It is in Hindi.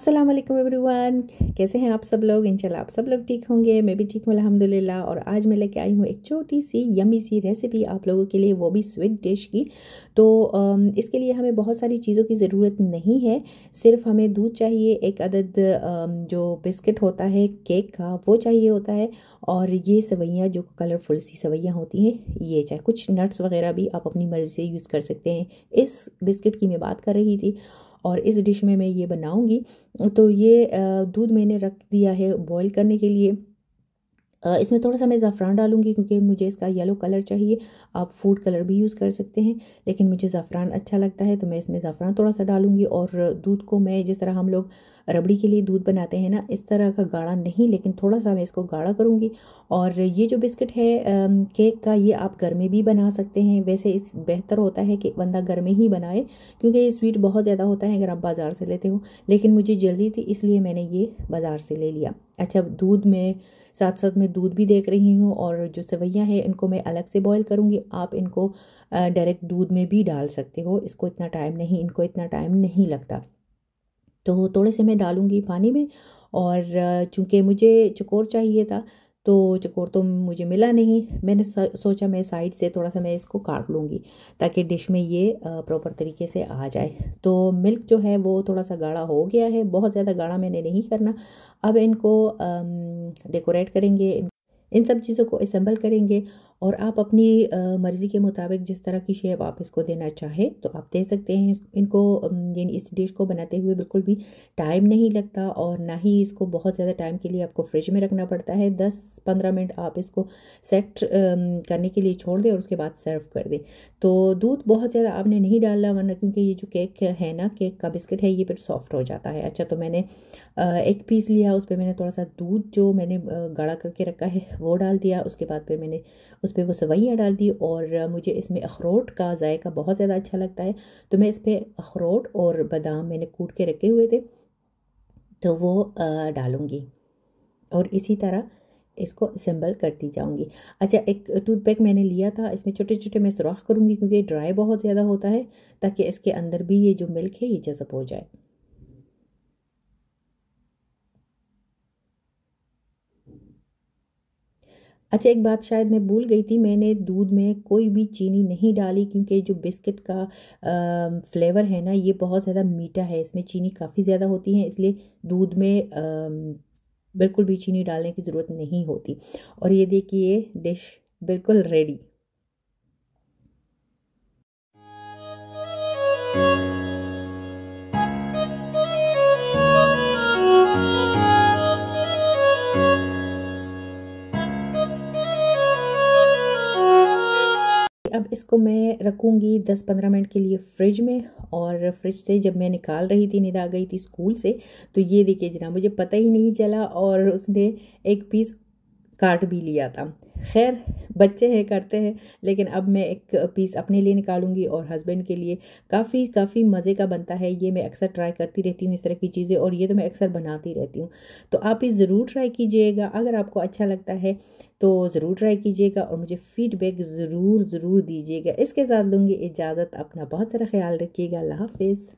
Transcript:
अस्सलाम वालेकुम एवरीवन, कैसे हैं आप सब लोग। इंशाल्लाह आप सब लोग ठीक होंगे, मैं भी ठीक हूँ अल्हम्दुलिल्लाह। और आज मैं लेके आई हूँ एक छोटी सी यमी सी रेसिपी आप लोगों के लिए, वो भी स्वीट डिश की। तो इसके लिए हमें बहुत सारी चीज़ों की ज़रूरत नहीं है। सिर्फ हमें दूध चाहिए, एक अदद जो बिस्किट होता है केक का वो चाहिए होता है, और ये सवैयाँ जो कलरफुल सी सवैयाँ होती हैं ये चाहिए। कुछ नट्स वगैरह भी आप अपनी मर्ज़ी से यूज़ कर सकते हैं। इस बिस्किट की मैं बात कर रही थी और इस डिश में मैं ये बनाऊंगी। तो ये दूध मैंने रख दिया है बॉईल करने के लिए। इसमें थोड़ा सा मैं ज़ाफ़रान डालूंगी क्योंकि मुझे इसका येलो कलर चाहिए। आप फूड कलर भी यूज़ कर सकते हैं, लेकिन मुझे ज़ाफ़रान अच्छा लगता है तो मैं इसमें ज़ाफ़रान थोड़ा सा डालूंगी। और दूध को मैं जिस तरह हम लोग रबड़ी के लिए दूध बनाते हैं ना, इस तरह का गाढ़ा नहीं, लेकिन थोड़ा सा मैं इसको गाढ़ा करूँगी। और ये जो बिस्किट है केक का, ये आप घर में भी बना सकते हैं। वैसे इस बेहतर होता है कि बंदा घर में ही बनाए, क्योंकि ये स्वीट बहुत ज़्यादा होता है अगर आप बाज़ार से लेते हो। लेकिन मुझे जल्दी थी इसलिए मैंने ये बाज़ार से ले लिया। अच्छा, दूध में साथ साथ मैं दूध भी देख रही हूँ, और जो सेवइयाँ हैं इनको मैं अलग से बॉईल करूँगी। आप इनको डायरेक्ट दूध में भी डाल सकते हो, इनको इतना टाइम नहीं लगता। तो थोड़े से मैं डालूँगी पानी में। और चूँकि मुझे चकोर चाहिए था, तो चकोर तो मुझे मिला नहीं। मैंने सोचा मैं साइड से थोड़ा सा मैं इसको काट लूँगी ताकि डिश में ये प्रॉपर तरीके से आ जाए। तो मिल्क जो है वो थोड़ा सा गाढ़ा हो गया है, बहुत ज़्यादा गाढ़ा मैंने नहीं करना। अब इनको डेकोरेट करेंगे, इन सब चीज़ों को असेंबल करेंगे। और आप अपनी मर्ज़ी के मुताबिक जिस तरह की शेप आप इसको देना चाहें तो आप दे सकते हैं इनको। यानी इस डिश को बनाते हुए बिल्कुल भी टाइम नहीं लगता, और ना ही इसको बहुत ज़्यादा टाइम के लिए आपको फ्रिज में रखना पड़ता है। 10-15 मिनट आप इसको सेट करने के लिए छोड़ दें और उसके बाद सर्व कर दें। तो दूध बहुत ज़्यादा आपने नहीं डालना, वरना क्योंकि ये जो केक है ना, केक का बिस्किट है, ये फिर सॉफ्ट हो जाता है। अच्छा, तो मैंने एक पीस लिया, उस पर मैंने थोड़ा सा दूध जो मैंने गाढ़ा करके रखा है वो डाल दिया। उसके बाद फिर मैंने उस पर वो सवैयाँ डाल दी। और मुझे इसमें अखरोट का जायका बहुत ज़्यादा अच्छा लगता है, तो मैं इस पर अखरोट और बादाम मैंने कूट के रखे हुए थे तो वो डालूँगी, और इसी तरह इसको असेंबल करती जाऊंगी। अच्छा, एक टूथपिक मैंने लिया था, इसमें छोटे छोटे मैं सुराख करूँगी क्योंकि ड्राई बहुत ज़्यादा होता है, ताकि इसके अंदर भी ये जो मिल्क है ये जज़ब हो जाए। अच्छा, एक बात शायद मैं भूल गई थी, मैंने दूध में कोई भी चीनी नहीं डाली क्योंकि जो बिस्किट का फ्लेवर है ना, ये बहुत ज़्यादा मीठा है, इसमें चीनी काफ़ी ज़्यादा होती है, इसलिए दूध में बिल्कुल भी चीनी डालने की ज़रूरत नहीं होती। और ये देखिए डिश बिल्कुल रेडी। अब इसको मैं रखूँगी 10-15 मिनट के लिए फ्रिज में। और फ्रिज से जब मैं निकाल रही थी, निदा गई थी स्कूल से, तो ये देखिए जनाब, मुझे पता ही नहीं चला और उसने एक पीस काट भी लिया था। खैर, बच्चे हैं, करते हैं। लेकिन अब मैं एक पीस अपने लिए निकालूंगी और हस्बैंड के लिए। काफ़ी काफ़ी मज़े का बनता है ये, मैं अक्सर ट्राई करती रहती हूँ इस तरह की चीज़ें, और ये तो मैं अक्सर बनाती रहती हूँ। तो आप इस ज़रूर ट्राई कीजिएगा, अगर आपको अच्छा लगता है तो ज़रूर ट्राई कीजिएगा और मुझे फ़ीडबैक ज़रूर ज़रूर दीजिएगा। इसके साथ लूँगी इजाज़त, अपना बहुत सारा ख्याल रखिएगा। अल्लाह हाफ़िज़।